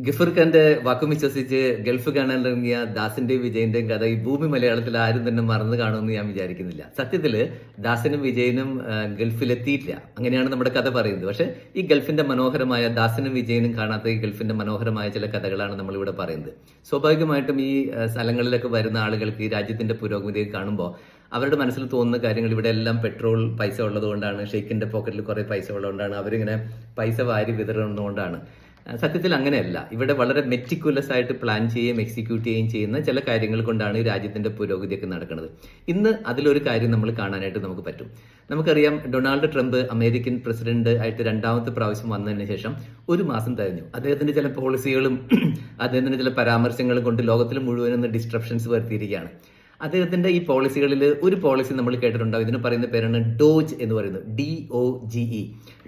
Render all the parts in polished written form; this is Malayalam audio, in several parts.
ഗഫൂർ ഖാന്റെ വാക്കും വിശ്വസിച്ച് ഗൾഫ് കാണാനിറങ്ങിയ ദാസിന്റെയും വിജയന്റെയും കഥ ഈ ഭൂമി മലയാളത്തിൽ ആരും തന്നെ മറന്നു കാണുമെന്ന് ഞാൻ വിചാരിക്കുന്നില്ല. സത്യത്തില് ദാസനും വിജയനും ഗൾഫിലെത്തിയിട്ടില്ല, അങ്ങനെയാണ് നമ്മുടെ കഥ പറയുന്നത്. പക്ഷെ ഈ ഗൾഫിന്റെ മനോഹരമായ, ദാസനും വിജയനും കാണാത്ത ഈ ഗൾഫിന്റെ മനോഹരമായ ചില കഥകളാണ് നമ്മളിവിടെ പറയുന്നത്. സ്വാഭാവികമായിട്ടും ഈ സ്ഥലങ്ങളിലൊക്കെ വരുന്ന ആളുകൾക്ക് ഈ രാജ്യത്തിന്റെ പുരോഗതി കാണുമ്പോൾ അവരുടെ മനസ്സിൽ തോന്നുന്ന കാര്യങ്ങൾ, ഇവിടെ എല്ലാം പെട്രോൾ പൈസ ഉള്ളതുകൊണ്ടാണ്, ഷെയ്ഖിന്റെ പോക്കറ്റിൽ കുറെ പൈസ ഉള്ളതുകൊണ്ടാണ്, അവരിങ്ങനെ പൈസ വാരി വിതറുന്നതുകൊണ്ടാണ്. സത്യത്തിൽ അങ്ങനെയല്ല. ഇവിടെ വളരെ മെറ്റിക്കുലസ് ആയിട്ട് പ്ലാൻ ചെയ്യുകയും എക്സിക്യൂട്ട് ചെയ്യുകയും ചെയ്യുന്ന ചില കാര്യങ്ങൾ കൊണ്ടാണ് ഈ രാജ്യത്തിന്റെ പുരോഗതിയൊക്കെ നടക്കുന്നത്. ഇന്ന് അതിലൊരു കാര്യം നമ്മൾ കാണാനായിട്ട് നമുക്ക് പറ്റും. നമുക്കറിയാം, ഡൊണാൾഡ് ട്രംപ് അമേരിക്കൻ പ്രസിഡന്റ് ആയിട്ട് രണ്ടാമത്തെ പ്രാവശ്യം വന്നതിന് ശേഷം ഒരു മാസം കഴിഞ്ഞു. അദ്ദേഹത്തിന്റെ ചില പോളിസികളും അദ്ദേഹത്തിന്റെ ചില പരാമർശങ്ങളും കൊണ്ട് ലോകത്തിൽ മുഴുവനും ഡിസ്ട്രപ്ഷൻസ് വരുത്തിയിരിക്കുകയാണ്. അദ്ദേഹത്തിന്റെ ഈ പോളിസികളിൽ ഒരു പോളിസി നമ്മൾ കേട്ടിട്ടുണ്ടാവും. ഇതിന് പറയുന്ന പേരാണ് ഡോജ് എന്ന് പറയുന്നത്. DOGE,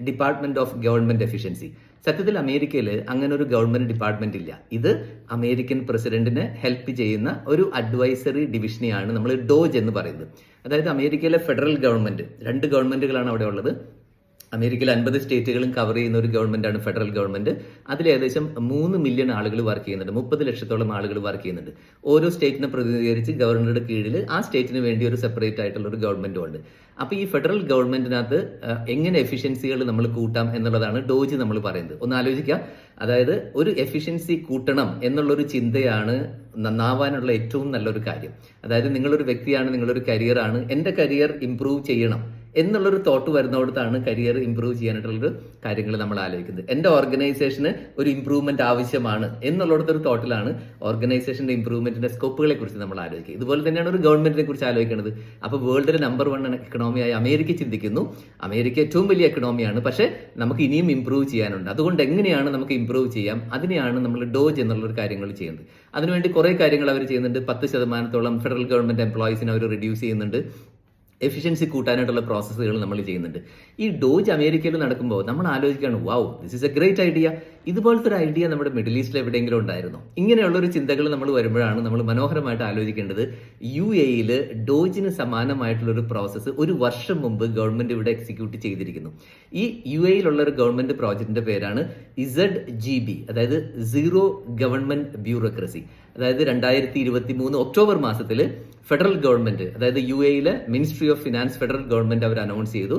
department of government efficiency. സത്യത്തിൽ അമേരിക്കയിൽ അങ്ങനെ ഒരു ഗവൺമെന്റ് ഡിപ്പാർട്ട്മെന്റ് ഇല്ല. ഇത് അമേരിക്കൻ പ്രസിഡന്റിനെ ഹെൽപ്പ് ചെയ്യുന്ന ഒരു അഡ്വൈസറി ഡിവിഷനെയാണ് നമ്മൾ ഡോജ് എന്ന് പറയുന്നത്. അതായത് അമേരിക്കയിലെ ഫെഡറൽ ഗവൺമെന്റ്, രണ്ട് ഗവൺമെന്റുകളാണ് അവിടെ ഉള്ളത്. അമേരിക്കയിൽ 50 സ്റ്റേറ്റുകളും കവർ ചെയ്യുന്ന ഒരു ഗവൺമെന്റാണ് ഫെഡറൽ ഗവൺമെന്റ്. അതിൽ ഏകദേശം 3 മില്യൺ ആളുകൾ വർക്ക് ചെയ്യുന്നുണ്ട്, 30 ലക്ഷത്തോളം ആളുകൾ വർക്ക് ചെയ്യുന്നുണ്ട്. ഓരോ സ്റ്റേറ്റിനെ പ്രതിനിധീകരിച്ച് ഗവർണറുടെ കീഴിൽ ആ സ്റ്റേറ്റിന് വേണ്ടി ഒരു സെപ്പറേറ്റ് ആയിട്ടുള്ള ഒരു ഗവൺമെന്റും ഉണ്ട്. അപ്പൊ ഈ ഫെഡറൽ ഗവൺമെന്റിനകത്ത് എങ്ങനെ എഫിഷ്യൻസികൾ നമ്മൾ കൂട്ടാം എന്നുള്ളതാണ് ഡോജ് നമ്മൾ പറയുന്നത്. ഒന്ന് ആലോചിക്കുക. അതായത് ഒരു എഫിഷ്യൻസി കൂട്ടണം എന്നുള്ളൊരു ചിന്തയാണ് നന്നാവാനുള്ള ഏറ്റവും നല്ലൊരു കാര്യം. അതായത് നിങ്ങളൊരു വ്യക്തിയാണ്, നിങ്ങളൊരു കരിയറാണ്, എന്റെ കരിയർ ഇംപ്രൂവ് ചെയ്യണം എന്നുള്ളൊരു തോട്ട് വരുന്നിടത്താണ് കരിയർ ഇംപ്രൂവ് ചെയ്യാനായിട്ടുള്ളൊരു കാര്യങ്ങൾ നമ്മൾ ആലോചിക്കുന്നത്. എന്റെ ഓർഗനൈസേഷന് ഒരു ഇംപ്രൂവ്മെന്റ് ആവശ്യമാണ് എന്നുള്ളിടത്തൊരു തോട്ടിലാണ് ഓർഗനൈസേഷന്റെ ഇംപ്രൂവ്മെന്റിന്റെ സ്കോപ്പുകളെ കുറിച്ച് നമ്മൾ ആലോചിക്കുക. ഇതുപോലെ തന്നെയാണ് ഒരു ഗവൺമെന്റിനെ കുറിച്ച് ആലോചിക്കുന്നത്. അപ്പൊ വേൾഡിലെ നമ്പർ 1 എക്കണോമിയായി അമേരിക്ക ചിന്തിക്കുന്നു. അമേരിക്ക ഏറ്റവും വലിയ എക്കണോമിയാണ്, പക്ഷെ നമുക്ക് ഇനിയും ഇംപ്രൂവ് ചെയ്യാനുണ്ട്. അതുകൊണ്ട് എങ്ങനെയാണ് നമുക്ക് ഇംപ്രൂവ് ചെയ്യാം, അതിനെയാണ് നമ്മൾ ഡോജ് എന്നുള്ളൊരു കാര്യങ്ങൾ ചെയ്യുന്നത്. അതിനുവേണ്ടി കുറെ കാര്യങ്ങൾ അവർ ചെയ്യുന്നുണ്ട്. 10% ഫെഡറൽ ഗവൺമെന്റ് എംപ്ലോയീസിനെ അവർ റിഡ്യൂസ് ചെയ്യുന്നുണ്ട്. എഫിഷ്യൻസി കൂട്ടാനായിട്ടുള്ള പ്രോസസ്സുകൾ നമ്മൾ ചെയ്യുന്നുണ്ട്. ഈ ഡോജ് അമേരിക്കയിൽ നടക്കുമ്പോൾ നമ്മൾ ആലോചിക്കുകയാണ്, wow, this is a great idea. ഇതുപോലത്തെ ഒരു ഐഡിയ നമ്മുടെ മിഡിൽ ഈസ്റ്റിൽ എവിടെയെങ്കിലും ഉണ്ടായിരുന്നോ? ഇങ്ങനെയുള്ളൊരു ചിന്തകൾ നമ്മൾ വരുമ്പോഴാണ് നമ്മൾ മനോഹരമായിട്ട് ആലോചിക്കേണ്ടത്. UAE ഡോജിന് സമാനമായിട്ടുള്ളൊരു പ്രോസസ്സ് ഒരു വർഷം മുമ്പ് ഗവൺമെന്റ് ഇവിടെ എക്സിക്യൂട്ട് ചെയ്തിരിക്കുന്നു. ഈ UAE ഒരു ഗവൺമെന്റ് പ്രോജക്റ്റിന്റെ പേരാണ് ZGB, അതായത് സീറോ ഗവൺമെന്റ് ബ്യൂറോക്രസി. അതായത് 2023 ഒക്ടോബർ മാസത്തിൽ ഫെഡറൽ ഗവൺമെന്റ്, അതായത് UAE ministry of finance federal government അവർ അനൗൺസ് ചെയ്തു.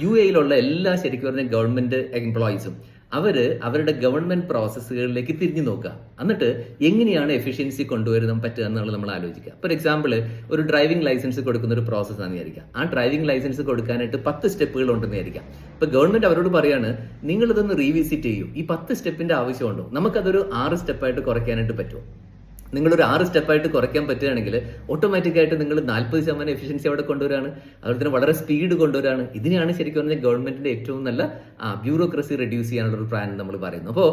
UAE എല്ലാ ശരിക്കും പറഞ്ഞ ഗവൺമെന്റ് എംപ്ലോയീസും അവരുടെ ഗവൺമെന്റ് പ്രോസസ്സുകളിലേക്ക് തിരിഞ്ഞു നോക്കുക. എന്നിട്ട് എങ്ങനെയാണ് എഫിഷ്യൻസി കൊണ്ടുവരാൻ പറ്റുക എന്നുള്ളത് നമ്മൾ ആലോചിക്കുക. ഫോർ എക്സാമ്പിൾ, ഒരു ഡ്രൈവിംഗ് ലൈസൻസ് കൊടുക്കുന്ന ഒരു പ്രോസസ് ആണെന്ന് വിചാരിക്കാം. ആ ഡ്രൈവിംഗ് ലൈസൻസ് കൊടുക്കാനായിട്ട് 10 സ്റ്റെപ്പുകൾ ഉണ്ടെന്ന് വിചാരിക്കാം. ഇപ്പൊ ഗവൺമെന്റ് അവരോട് പറയാണ്, നിങ്ങൾ ഇതൊന്ന് റീവിസിറ്റ് ചെയ്യൂ, ഈ 10 സ്റ്റെപ്പിന്റെ ആവശ്യമുണ്ടോ, നമുക്കതൊരു 6 സ്റ്റെപ്പായിട്ട് കുറയ്ക്കാനായിട്ട് പറ്റുമോ? നിങ്ങളൊരു 6 സ്റ്റെപ്പായിട്ട് കുറയ്ക്കാൻ പറ്റുകയാണെങ്കിൽ ഓട്ടോമാറ്റിക്കായിട്ട് നിങ്ങൾ 40% എഫിഷ്യൻസി അവിടെ കൊണ്ടുവരാണ്. അതുപോലെ തന്നെ വളരെ സ്പീഡ് കൊണ്ടുവരാണ്. ഇതിനെയാണ് ശരിക്കും പറഞ്ഞാൽ ഗവൺമെന്റിന്റെ ഏറ്റവും നല്ല ബ്യൂറോക്രസി റെഡ്യൂസ് ചെയ്യാനുള്ള ഒരു പ്ലാൻ നമ്മൾ പറയുന്നു. അപ്പോൾ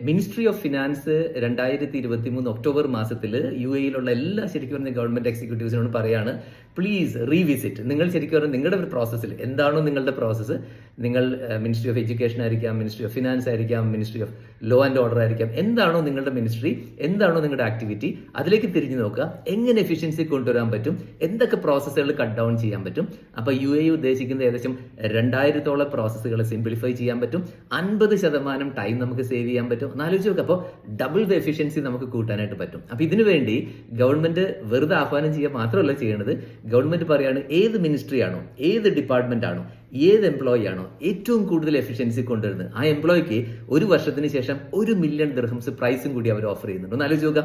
മിനിസ്ട്രി ഓഫ് ഫിനാൻസ് 2023 ഒക്ടോബർ മാസത്തിൽ UAE എല്ലാ ശരിക്കും പറഞ്ഞ ഗവൺമെന്റ് എക്സിക്യൂട്ടീവ്സിനോട് പറയാണ്, പ്ലീസ് റീവിസിറ്റ്. നിങ്ങൾ ശരിക്കും പറഞ്ഞാൽ നിങ്ങളുടെ ഒരു പ്രോസസ്സിൽ എന്താണോ നിങ്ങളുടെ പ്രോസസ്സ്, നിങ്ങൾ മിനിസ്ട്രി ഓഫ് എഡ്യൂക്കേഷൻ ആയിരിക്കാം, മിനിസ്ട്രി ഓഫ് ഫിനാൻസ് ആയിരിക്കാം, ministry of law and order ആയിരിക്കാം, എന്താണോ നിങ്ങളുടെ മിനിസ്ട്രി, എന്താണോ നിങ്ങളുടെ ആക്ടിവിറ്റി, അതിലേക്ക് തിരിഞ്ഞു നോക്കുക. എങ്ങനെ എഫിഷ്യൻസി കൊണ്ടുവരാൻ പറ്റും, എന്തൊക്കെ പ്രോസസ്സുകൾ കട്ട് ഡൗൺ ചെയ്യാൻ പറ്റും. അപ്പൊ UAE ഉദ്ദേശിക്കുന്നത് ഏകദേശം 2000-ഓളം പ്രോസസ്സുകൾ സിംപ്ലിഫൈ ചെയ്യാൻ പറ്റും. 50% ടൈം നമുക്ക് സേവ് ചെയ്യാൻ പറ്റും. എന്നാലോചിച്ച് നോക്കുക. അപ്പോൾ ഡബിൾ ദ എഫിഷ്യൻസി നമുക്ക് കൂട്ടാനായിട്ട് പറ്റും. അപ്പൊ ഇതിനു വേണ്ടി ഗവൺമെന്റ് വെറുതെ ആഹ്വാനം ചെയ്യുക മാത്രമല്ല ചെയ്യേണ്ടത്. ഗവൺമെന്റ് പറയാണ്, ഏത് മിനിസ്ട്രി ആണോ, ഏത് ഡിപ്പാർട്ട്മെന്റ് ആണോ, ഏത് എംപ്ലോയി ആണോ ഏറ്റവും കൂടുതൽ എഫിഷ്യൻസി കൊണ്ടുവരുന്നത്, ആ എംപ്ലോയിക്ക് ഒരു വർഷത്തിന് ശേഷം 1 മില്യൺ ദിർഹംസ് പ്രൈസും കൂടി അവർ ഓഫർ ചെയ്യുന്നുണ്ട്. ഒന്ന് ആലോചിച്ച് നോക്കുക.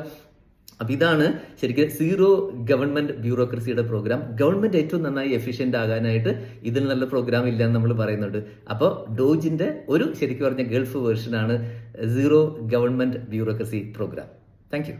അപ്പൊ ഇതാണ് ശരിക്കും സീറോ ഗവൺമെന്റ് ബ്യൂറോക്രസിയുടെ പ്രോഗ്രാം. ഗവൺമെന്റ് ഏറ്റവും നന്നായി എഫിഷ്യന്റ് ആകാനായിട്ട് ഇതിൽ നല്ല പ്രോഗ്രാം ഇല്ല എന്ന് നമ്മൾ പറയുന്നുണ്ട്. അപ്പോൾ ഡോജിന്റെ ഒരു ശരിക്കും പറഞ്ഞ ഗൾഫ് വേർഷനാണ് zero government bureaucracy program. Thank U.